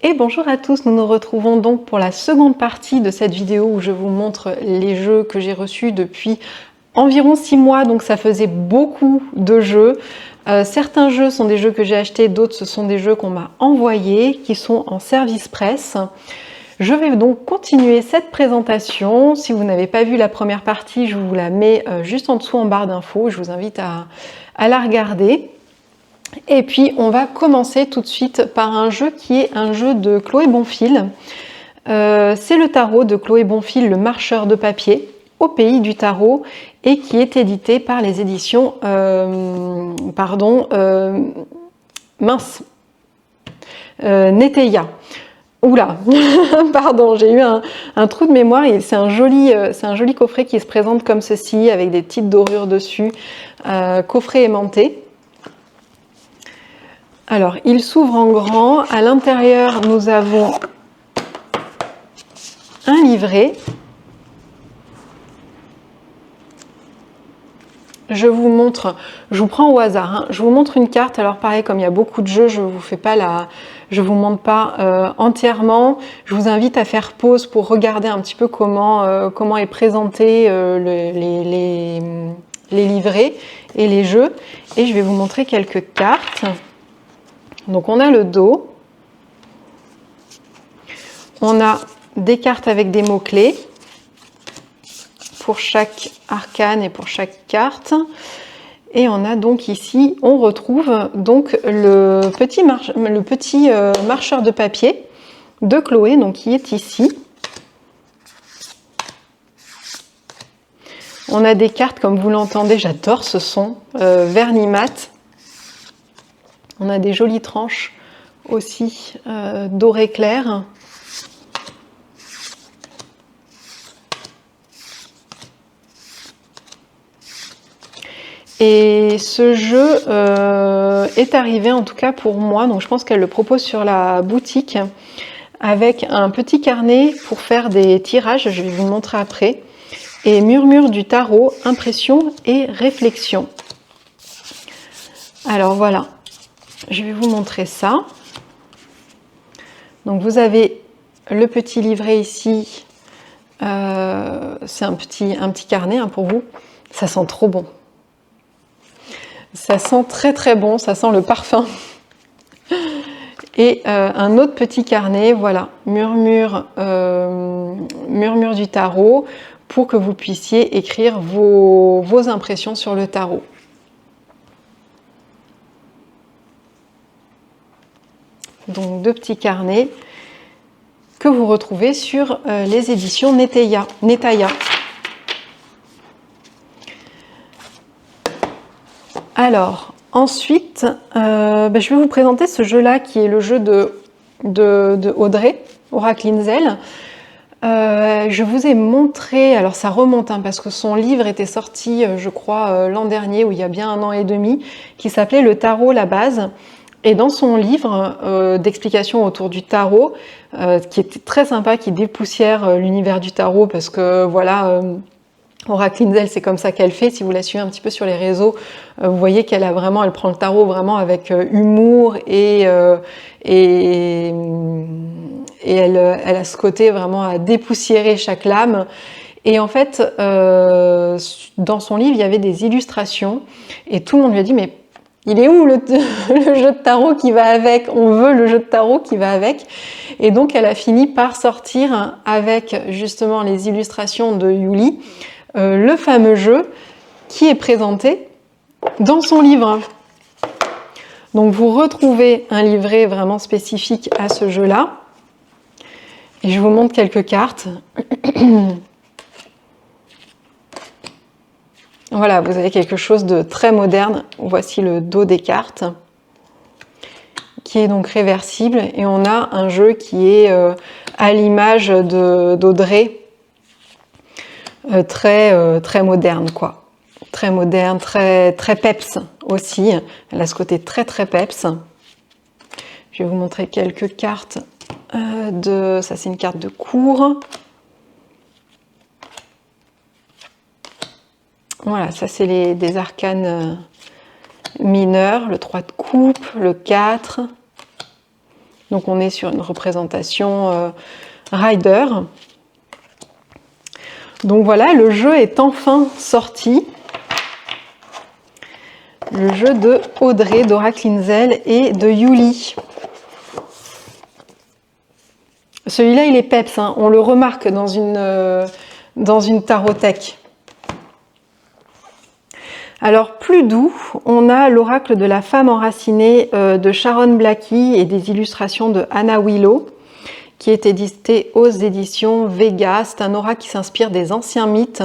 Et bonjour à tous, nous nous retrouvons donc pour la seconde partie de cette vidéo où je vous montre les jeux que j'ai reçus depuis environ 6 mois, donc ça faisait beaucoup de jeux. Certains jeux sont des jeux que j'ai achetés, d'autres ce sont des jeux qu'on m'a envoyés, qui sont en service presse. Je vais donc continuer cette présentation. Si vous n'avez pas vu la première partie, je vous la mets juste en dessous en barre d'infos. Je vous invite à la regarder. Et puis on va commencer tout de suite par un jeu qui est un jeu de Chloé Bonfil. C'est le tarot de Chloé Bonfil, le marcheur de papier, au pays du tarot, et qui est édité par les éditions Neteia. Oula, pardon, j'ai eu un trou de mémoire. C'est un joli coffret qui se présente comme ceci, avec des petites dorures dessus, coffret aimanté. Alors, il s'ouvre en grand. À l'intérieur, nous avons un livret. Je vous montre, je vous prends au hasard, hein. Je vous montre une carte. Alors pareil, comme il y a beaucoup de jeux, je vous montre pas entièrement. Je vous invite à faire pause pour regarder un petit peu comment est présenté les livrets et les jeux. Et je vais vous montrer quelques cartes. Donc on a le dos. On a des cartes avec des mots-clés pour chaque arcane et pour chaque carte. Et on a donc ici, on retrouve donc le petit marcheur de papier de Chloé, donc qui est ici. On a des cartes, comme vous l'entendez, j'adore ce son, vernis mat. On a des jolies tranches aussi doré clair. Et ce jeu est arrivé en tout cas pour moi, donc je pense qu'elle le propose sur la boutique, avec un petit carnet pour faire des tirages, je vais vous le montrer après, et murmure du tarot, impression et réflexion. Alors voilà, je vais vous montrer ça. Donc vous avez le petit livret ici, c'est un petit carnet hein, pour vous, ça sent trop bon. Ça sent très très bon, ça sent le parfum. Et un autre petit carnet, voilà, murmure du tarot, pour que vous puissiez écrire vos impressions sur le tarot. Donc deux petits carnets que vous retrouvez sur les éditions Neteia. Alors, ensuite, je vais vous présenter ce jeu-là qui est le jeu de Audrey, Oracle Inzel. Je vous ai montré, alors ça remonte hein, parce que son livre était sorti, je crois, l'an dernier, ou il y a bien 1 an et demi, qui s'appelait Le Tarot, la base. Et dans son livre d'explications autour du tarot, qui était très sympa, qui dépoussière l'univers du tarot, parce que voilà... Oracle Inzel, c'est comme ça qu'elle fait. Si vous la suivez un petit peu sur les réseaux, vous voyez qu'elle prend le tarot vraiment avec humour et elle a ce côté vraiment à dépoussiérer chaque lame. Et en fait, dans son livre, il y avait des illustrations et tout le monde lui a dit mais il est où le jeu de tarot qui va avec? On veut le jeu de tarot qui va avec. Et donc, elle a fini par sortir avec justement les illustrations de Yuli, le fameux jeu qui est présenté dans son livre. Donc vous retrouvez un livret vraiment spécifique à ce jeu-là. Et je vous montre quelques cartes. Voilà, vous avez quelque chose de très moderne. Voici le dos des cartes, qui est donc réversible. Et on a un jeu qui est à l'image d'Audrey, très moderne quoi, très moderne, très peps aussi. Elle a ce côté très peps. Je vais vous montrer quelques cartes ça c'est une carte de cour. Voilà, ça c'est des arcanes mineurs, le 3 de coupe, le 4 Donc on est sur une représentation Rider. Donc voilà, le jeu est enfin sorti. Le jeu de Audrey, Dora Klinzel et de Yuli. Celui-là, il est peps, hein. On le remarque dans une tarothèque. Alors, plus doux, on a l'oracle de la femme enracinée de Sharon Blackie et des illustrations de Anna Willow, qui est édité aux éditions Vega. C'est un oracle qui s'inspire des anciens mythes,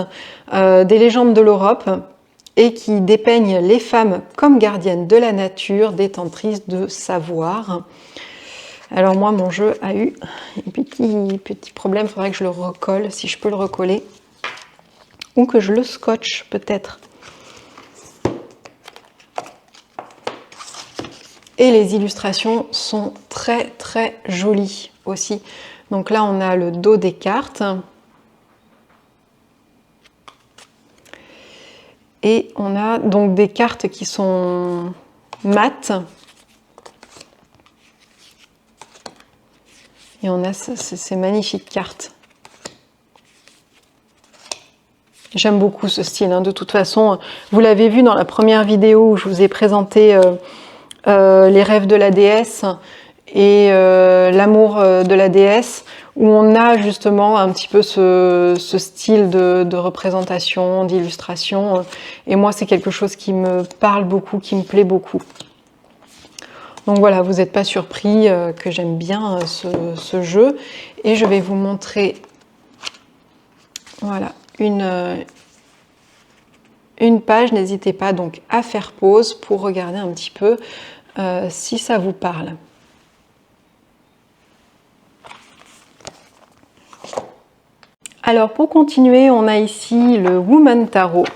des légendes de l'Europe, et qui dépeigne les femmes comme gardiennes de la nature, détentrices de savoir. Alors moi, mon jeu a eu un petit problème, il faudrait que je le recolle, si je peux le recoller, ou que je le scotche peut-être. Et les illustrations sont très très jolies aussi. Donc là, on a le dos des cartes. Et on a donc des cartes qui sont mates. Et on a ces magnifiques cartes. J'aime beaucoup ce style, hein. De toute façon, vous l'avez vu dans la première vidéo où je vous ai présenté les rêves de la déesse et l'amour de la déesse, où on a justement un petit peu ce style de représentation, d'illustration. Et moi, c'est quelque chose qui me parle beaucoup, qui me plaît beaucoup. Donc voilà, vous n'êtes pas surpris que j'aime bien ce jeu. Et je vais vous montrer voilà, une page. N'hésitez pas donc à faire pause pour regarder un petit peu si ça vous parle. Alors pour continuer, on a ici le Woman Tarot.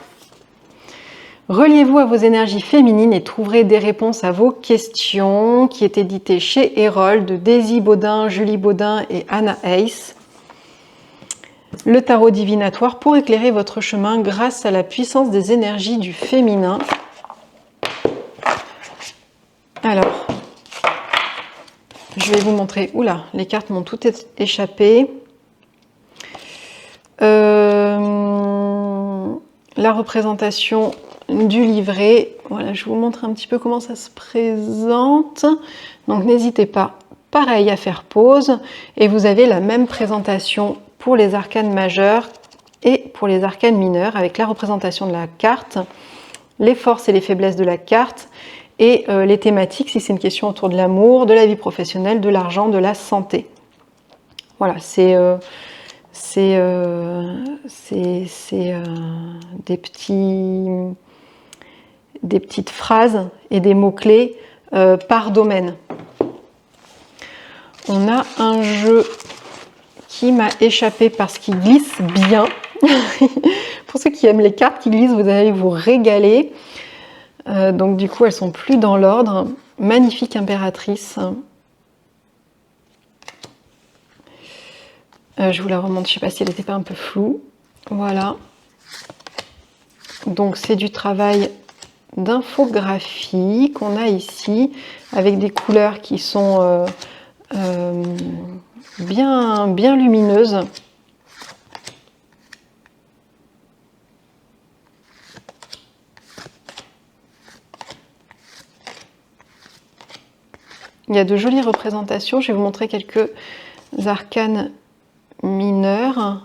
Reliez-vous à vos énergies féminines et trouverez des réponses à vos questions, qui est édité chez Hérold, de Daisy Baudin, Julie Baudin et Anna Ace. Le tarot divinatoire pour éclairer votre chemin grâce à la puissance des énergies du féminin. Alors, je vais vous montrer. Oula, les cartes m'ont toutes échappé. La représentation du livret. Voilà, je vous montre un petit peu comment ça se présente. Donc n'hésitez pas, pareil, à faire pause. Et vous avez la même présentation pour les arcanes majeurs et pour les arcanes mineurs, avec la représentation de la carte, les forces et les faiblesses de la carte, et les thématiques, si c'est une question autour de l'amour, de la vie professionnelle, de l'argent, de la santé. Voilà, c'est des petites phrases et des mots-clés par domaine. On a un jeu qui m'a échappé parce qu'il glisse bien. Pour ceux qui aiment les cartes qui glissent, vous allez vous régaler. Donc du coup, elles sont plus dans l'ordre. Magnifique impératrice. Je vous la remonte, je ne sais pas si elle n'était pas un peu floue. Voilà. Donc c'est du travail d'infographie qu'on a ici, avec des couleurs qui sont bien lumineuses. Il y a de jolies représentations. Je vais vous montrer quelques arcanes mineurs.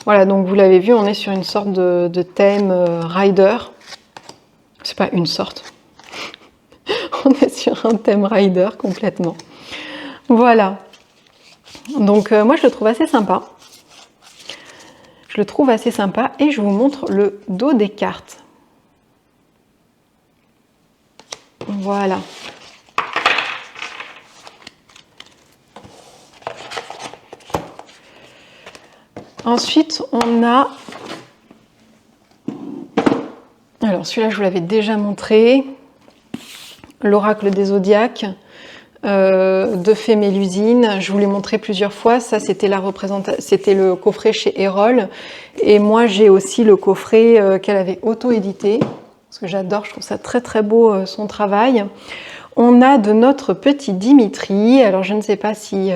Voilà, donc vous l'avez vu, on est sur une sorte de thème rider. C'est pas une sorte. On est sur un thème rider complètement. Voilà. Donc moi je le trouve assez sympa. Je le trouve assez sympa et je vous montre le dos des cartes. Voilà. Ensuite, on a... Alors celui-là, je vous l'avais déjà montré. L'oracle des zodiaques de Fée Mélusine. Je vous l'ai montré plusieurs fois. Ça, c'était le coffret chez Erol. Et moi, j'ai aussi le coffret qu'elle avait auto-édité. Parce que j'adore, je trouve ça très très beau son travail. On a de notre petit Dimitri. Alors, je ne sais pas si...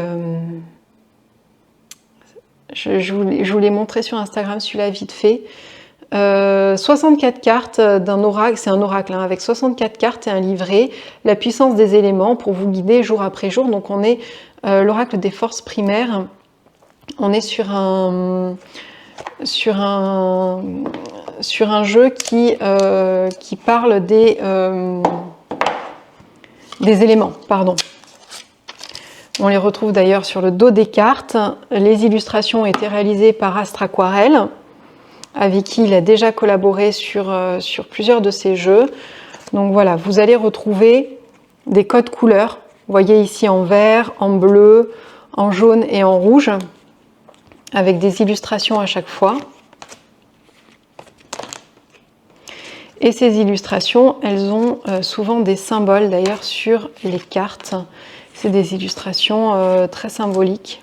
je vous l'ai montré sur Instagram, celui-là vite fait. 64 cartes d'un oracle, c'est un oracle hein, avec 64 cartes et un livret, la puissance des éléments pour vous guider jour après jour. Donc on est l'oracle des forces primaires. On est sur un jeu qui parle des éléments, pardon. On les retrouve d'ailleurs sur le dos des cartes. Les illustrations ont été réalisées par Astre Aquarelle, avec qui il a déjà collaboré sur plusieurs de ses jeux. Donc voilà, vous allez retrouver des codes couleurs. Vous voyez ici en vert, en bleu, en jaune et en rouge, avec des illustrations à chaque fois. Et ces illustrations, elles ont souvent des symboles d'ailleurs sur les cartes. C'est des illustrations très symboliques.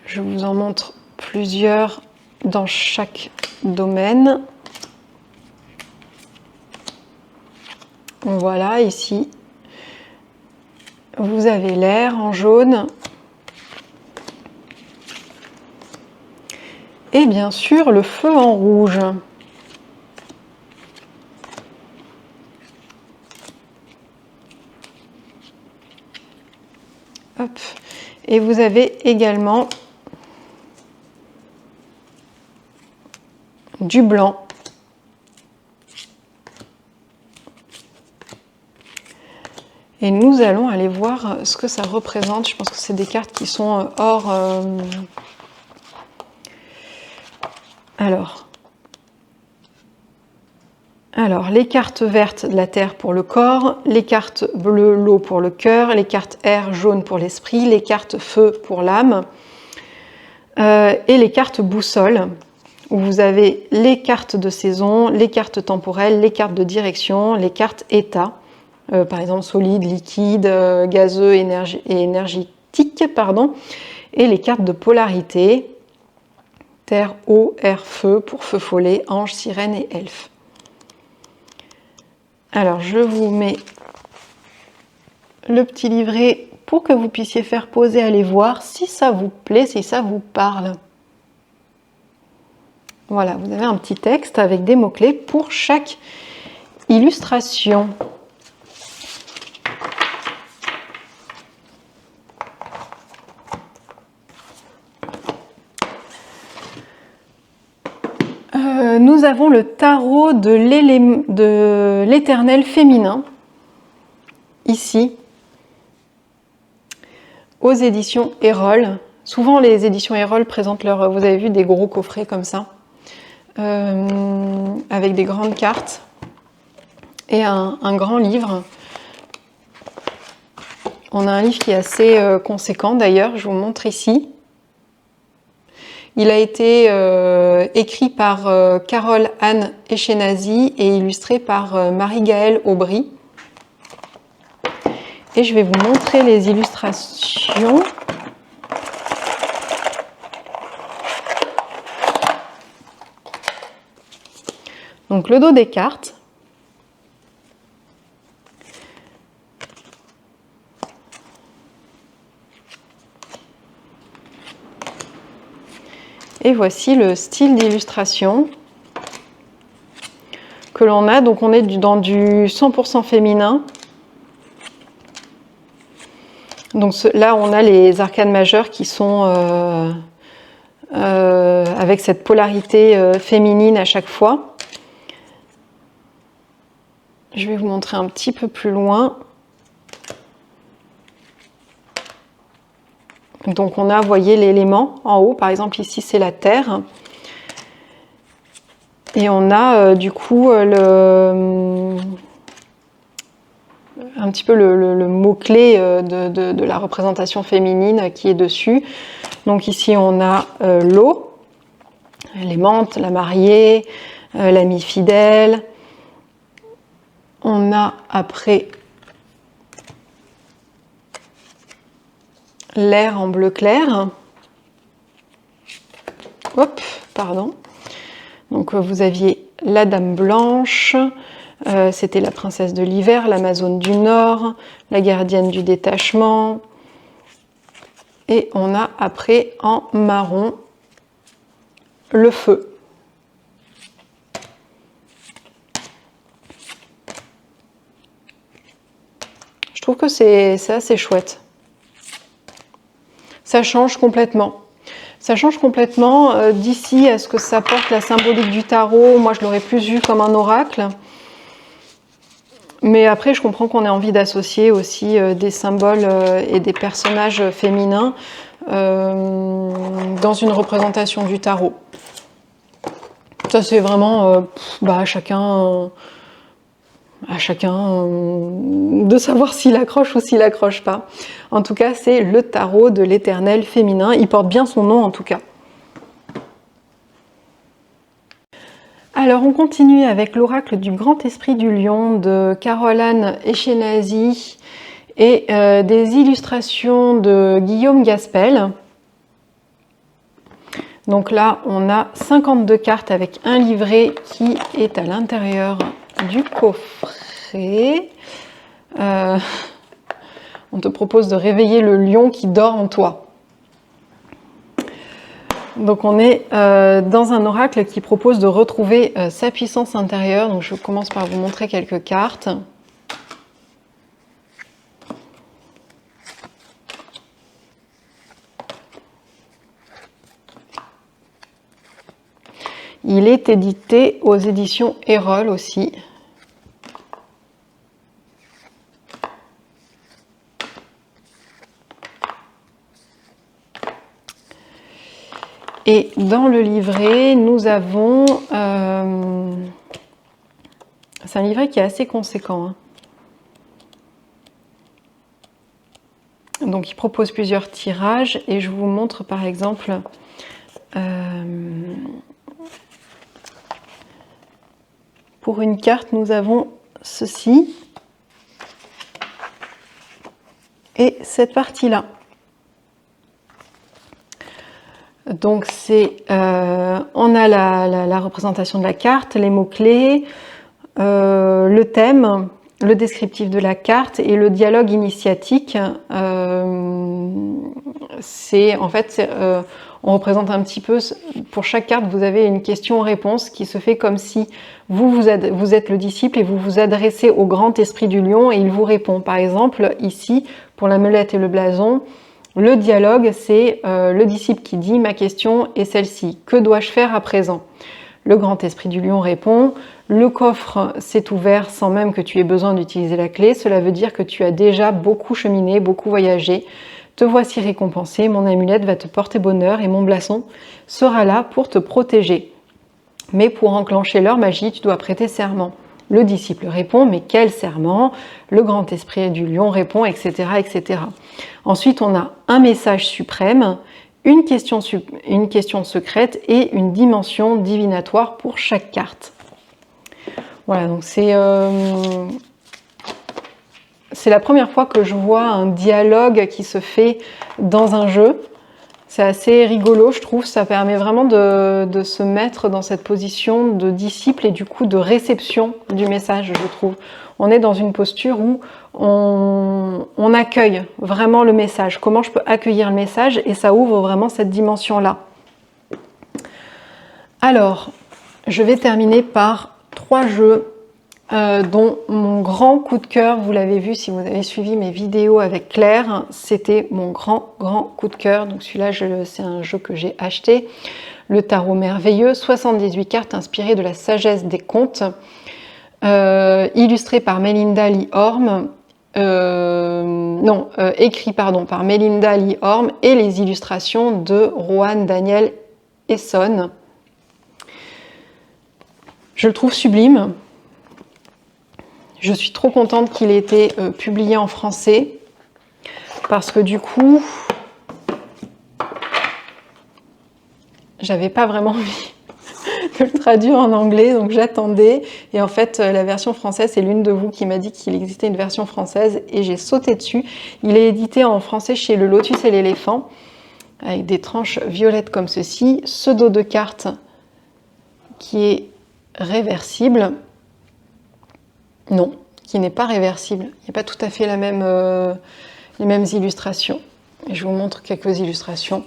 Je vous en montre plusieurs dans chaque domaine. Voilà, ici, vous avez l'air en jaune. Et bien sûr, le feu en rouge. Hop. Et vous avez également du blanc. Et nous allons aller voir ce que ça représente. Je pense que c'est des cartes qui sont hors... Alors, les cartes vertes, la terre pour le corps, les cartes bleues, l'eau pour le cœur, les cartes air, jaune pour l'esprit, les cartes feu pour l'âme, et les cartes boussole, où vous avez les cartes de saison, les cartes temporelles, les cartes de direction, les cartes état, par exemple solide, liquide, gazeux et énergétique, et les cartes de polarité, terre, eau, air, feu, pour feu follet, ange, sirène et elfe. Alors, je vous mets le petit livret pour que vous puissiez faire pause et aller voir si ça vous plaît, si ça vous parle. Voilà, vous avez un petit texte avec des mots-clés pour chaque illustration. Nous avons le tarot de l'éternel féminin, ici, aux éditions Erol. Souvent, les éditions Erol présentent vous avez vu, des gros coffrets comme ça, avec des grandes cartes et un grand livre. On a un livre qui est assez conséquent d'ailleurs, je vous montre ici. Il a été écrit par Carole Anne Eskenazi et illustré par Marie-Gaëlle Aubry. Et je vais vous montrer les illustrations. Donc le dos des cartes. Et voici le style d'illustration que l'on a. Donc on est dans du 100% féminin. Donc là on a les arcanes majeures qui sont avec cette polarité féminine à chaque fois. Je vais vous montrer un petit peu plus loin. Donc on a, vous voyez, l'élément en haut, par exemple ici c'est la terre. Et on a du coup un petit peu le mot-clé de la représentation féminine qui est dessus. Donc ici on a l'eau, l'aimante, la mariée, l'amie fidèle. On a après l'air en bleu clair. Hop, pardon. Donc vous aviez la Dame Blanche, c'était la princesse de l'hiver, l'Amazone du Nord, la gardienne du détachement. Et on a après en marron le feu. Je trouve que c'est assez chouette. Ça change complètement. Ça change complètement d'ici à ce que ça porte la symbolique du tarot. Moi, je l'aurais plus vu comme un oracle. Mais après, je comprends qu'on ait envie d'associer aussi des symboles et des personnages féminins dans une représentation du tarot. Ça, c'est vraiment à chacun de savoir s'il accroche ou s'il accroche pas. En tout cas, c'est le tarot de l'éternel féminin. Il porte bien son nom en tout cas. Alors, on continue avec l'oracle du Grand Esprit du Lion de Caroline Eskenazi et des illustrations de Guillaume Gaspel. Donc là, on a 52 cartes avec un livret qui est à l'intérieur du coffret. On te propose de réveiller le lion qui dort en toi. Donc on est dans un oracle qui propose de retrouver sa puissance intérieure. Donc je commence par vous montrer quelques cartes. Il est édité aux éditions Erol aussi. Et dans le livret, nous avons... c'est un livret qui est assez conséquent. Hein. Donc il propose plusieurs tirages et je vous montre par exemple... pour une carte, nous avons ceci. Et cette partie-là. Donc on a la représentation de la carte, les mots-clés, le thème, le descriptif de la carte et le dialogue initiatique. On représente un petit peu, pour chaque carte, vous avez une question-réponse qui se fait comme si vous êtes le disciple et vous vous adressez au grand esprit du lion et il vous répond. Par exemple, ici, pour l'amulette et le blason, le dialogue, c'est le disciple qui dit « Ma question est celle-ci. Que dois-je faire à présent ?» Le grand esprit du lion répond « Le coffre s'est ouvert sans même que tu aies besoin d'utiliser la clé. Cela veut dire que tu as déjà beaucoup cheminé, beaucoup voyagé. Te voici récompensé. Mon amulette va te porter bonheur et mon blason sera là pour te protéger. Mais pour enclencher leur magie, tu dois prêter serment. » Le disciple répond, mais quel serment? Le grand esprit du lion répond, etc., etc. Ensuite, on a un message suprême, une question secrète et une dimension divinatoire pour chaque carte. Voilà, donc c'est la première fois que je vois un dialogue qui se fait dans un jeu. C'est assez rigolo, je trouve. Ça permet vraiment de se mettre dans cette position de disciple et du coup de réception du message, je trouve. On est dans une posture où on accueille vraiment le message. Comment je peux accueillir le message? Et ça ouvre vraiment cette dimension-là. Alors, je vais terminer par 3 jeux dont mon grand coup de cœur, vous l'avez vu si vous avez suivi mes vidéos avec Claire, c'était mon grand coup de cœur. Donc celui-là, c'est un jeu que j'ai acheté, le Tarot Merveilleux, 78 cartes inspirées de la sagesse des contes, illustré par Melinda Lee Orme, écrit par Melinda Lee Orme et les illustrations de Rohan Daniel Esson. Je le trouve sublime. Je suis trop contente qu'il ait été publié en français parce que du coup, j'avais pas vraiment envie peux le traduire en anglais, donc j'attendais. Et en fait, la version française, c'est l'une de vous qui m'a dit qu'il existait une version française et j'ai sauté dessus. Il est édité en français chez Le Lotus et l'Éléphant, avec des tranches violettes comme ceci. Ce dos de carte qui est réversible. Non, qui n'est pas réversible. Il n'y a pas tout à fait les mêmes illustrations. Et je vous montre quelques illustrations.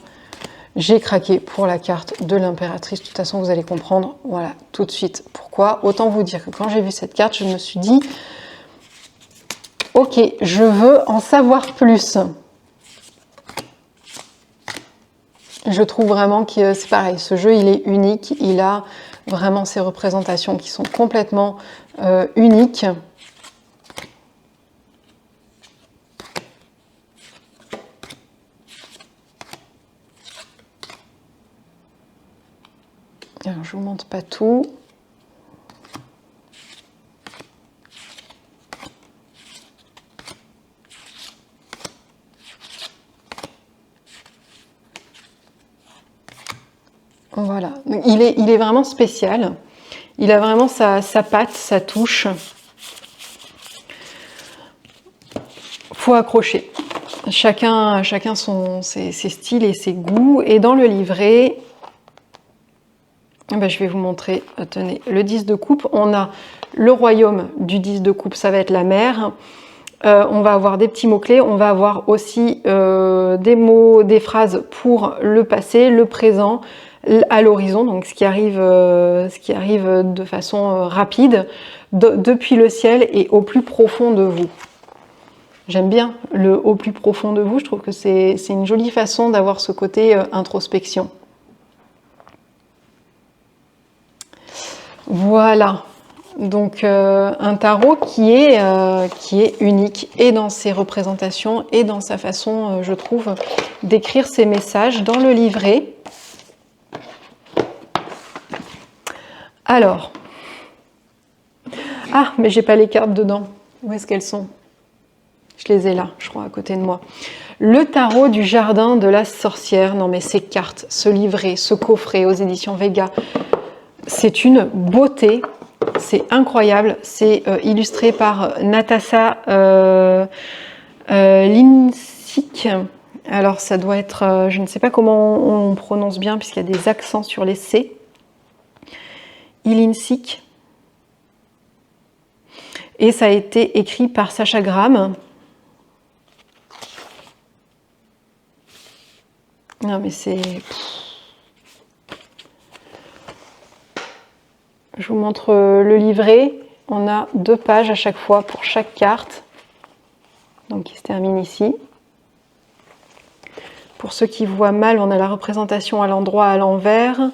J'ai craqué pour la carte de l'impératrice. De toute façon, vous allez comprendre, voilà, tout de suite pourquoi. Autant vous dire que quand j'ai vu cette carte, je me suis dit, ok, je veux en savoir plus. Je trouve vraiment que c'est pareil, ce jeu, il est unique. Il a vraiment ces représentations qui sont complètement uniques. Alors, je vous montre pas tout. Voilà, donc, il est vraiment spécial. Il a vraiment sa patte, sa touche. Faut accrocher. Chacun ses styles et ses goûts. Et dans le livret, je vais vous montrer, tenez, le 10 de coupe. On a le royaume du 10 de coupe, ça va être la mer. On va avoir des petits mots-clés. On va avoir aussi des mots, des phrases pour le passé, le présent, à l'horizon, donc ce qui arrive de façon rapide, depuis le ciel et au plus profond de vous. J'aime bien le au plus profond de vous, je trouve que c'est une jolie façon d'avoir ce côté introspection. Voilà, donc un tarot qui est unique et dans ses représentations et dans sa façon, je trouve, d'écrire ses messages dans le livret. Alors, ah, mais j'ai pas les cartes dedans. Où est-ce qu'elles sont? Je les ai là, je crois, à côté de moi. Le tarot du jardin de la sorcière. Non, mais ces cartes, ce livret, ce coffret aux éditions Vega, c'est une beauté. C'est incroyable. C'est illustré par Natasha Linsik. Alors, ça doit être, je ne sais pas comment on prononce bien, puisqu'il y a des accents sur les C. Ilinsik. Et ça a été écrit par Sacha Graham. Non mais c'est... Je vous montre le livret. On a 2 pages à chaque fois pour chaque carte. Donc qui se termine ici. Pour ceux qui voient mal, on a la représentation à l'endroit, à l'envers.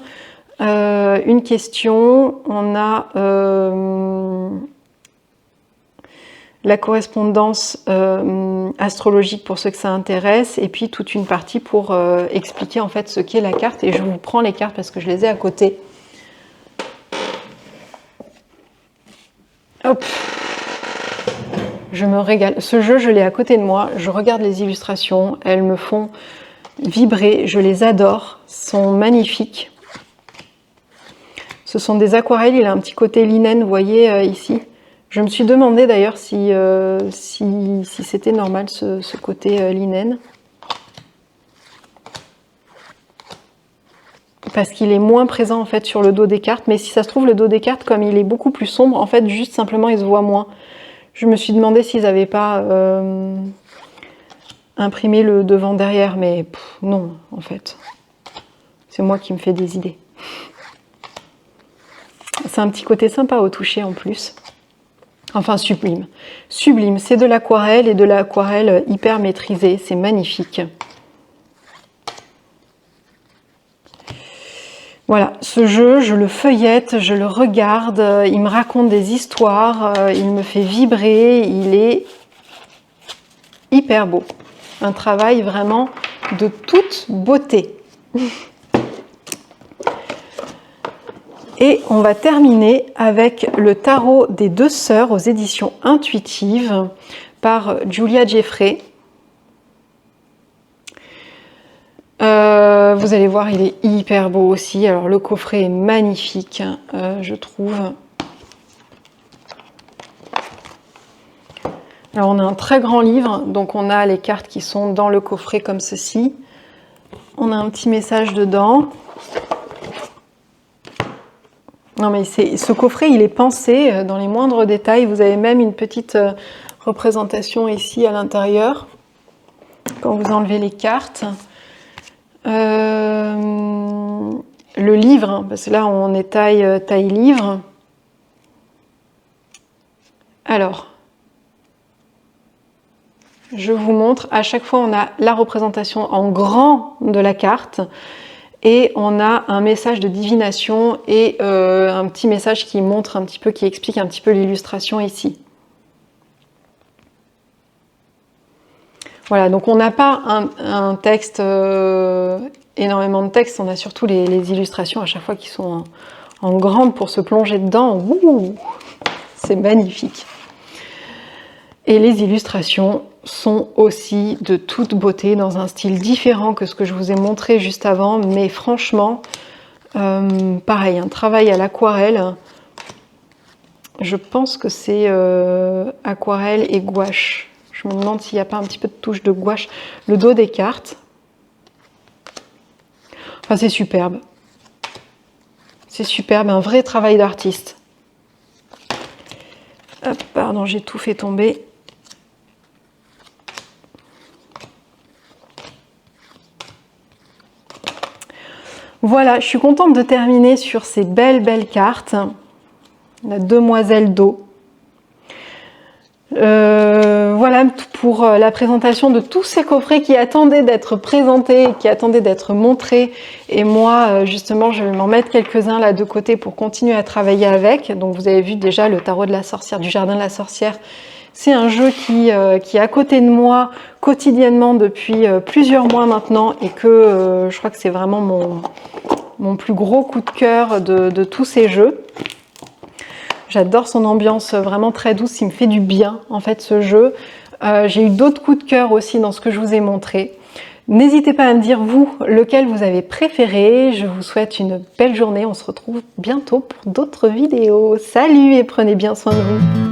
Une question, on a la correspondance astrologique pour ceux que ça intéresse, et puis toute une partie pour expliquer en fait ce qu'est la carte. Et je vous prends les cartes parce que je les ai à côté. Hop, je me régale. Ce jeu, je l'ai à côté de moi. Je regarde les illustrations, elles me font vibrer. Je les adore, sont magnifiques. Ce sont des aquarelles, il a un petit côté linen, vous voyez ici. Je me suis demandé d'ailleurs si c'était normal ce côté linen. Parce qu'il est moins présent en fait sur le dos des cartes. Mais si ça se trouve, le dos des cartes, comme il est beaucoup plus sombre, en fait, juste simplement, il se voit moins. Je me suis demandé s'ils n'avaient pas imprimé le devant-derrière. Mais non, en fait. C'est moi qui me fais des idées. C'est un petit côté sympa au toucher en plus. Enfin, sublime. Sublime, c'est de l'aquarelle et de l'aquarelle hyper maîtrisée. C'est magnifique. Voilà, ce jeu, je le feuillette, je le regarde. Il me raconte des histoires, il me fait vibrer. Il est hyper beau. Un travail vraiment de toute beauté. Et on va terminer avec le tarot des 2 sœurs aux éditions Intuitives par Julia Jeffrey. Vous allez voir, il est hyper beau aussi. Alors le coffret est magnifique, je trouve. Alors on a un très grand livre, donc on a les cartes qui sont dans le coffret comme ceci. On a un petit message dedans. Non mais ce coffret, il est pensé dans les moindres détails. Vous avez même une petite représentation ici à l'intérieur, quand vous enlevez les cartes. Le livre, hein, parce que là on est taille livre. Alors, je vous montre, à chaque fois on a la représentation en grand de la carte et on a un message de divination et un petit message qui montre un petit peu, qui explique un petit peu l'illustration ici. Voilà, donc on n'a pas un texte, énormément de texte, on a surtout les illustrations à chaque fois qui sont en grande pour se plonger dedans. C'est magnifique. Et les illustrations sont aussi de toute beauté, dans un style différent que ce que je vous ai montré juste avant, mais franchement, pareil, un travail à l'aquarelle. Je pense que c'est aquarelle et gouache. Je me demande s'il n'y a pas un petit peu de touche de gouache. Le dos des cartes. Enfin, c'est superbe. C'est superbe, un vrai travail d'artiste. Hop, pardon, j'ai tout fait tomber. Voilà, je suis contente de terminer sur ces belles cartes. La demoiselle d'eau. Voilà pour la présentation de tous ces coffrets qui attendaient d'être présentés, qui attendaient d'être montrés. Et moi, justement, je vais m'en mettre quelques-uns là de côté pour continuer à travailler avec. Donc vous avez vu déjà le tarot de la sorcière, du jardin de la sorcière. C'est un jeu qui est à côté de moi quotidiennement depuis plusieurs mois maintenant et que je crois que c'est vraiment mon plus gros coup de cœur de tous ces jeux. J'adore son ambiance vraiment très douce, il me fait du bien en fait ce jeu. J'ai eu d'autres coups de cœur aussi dans ce que je vous ai montré. N'hésitez pas à me dire vous lequel vous avez préféré. Je vous souhaite une belle journée, on se retrouve bientôt pour d'autres vidéos. Salut et prenez bien soin de vous.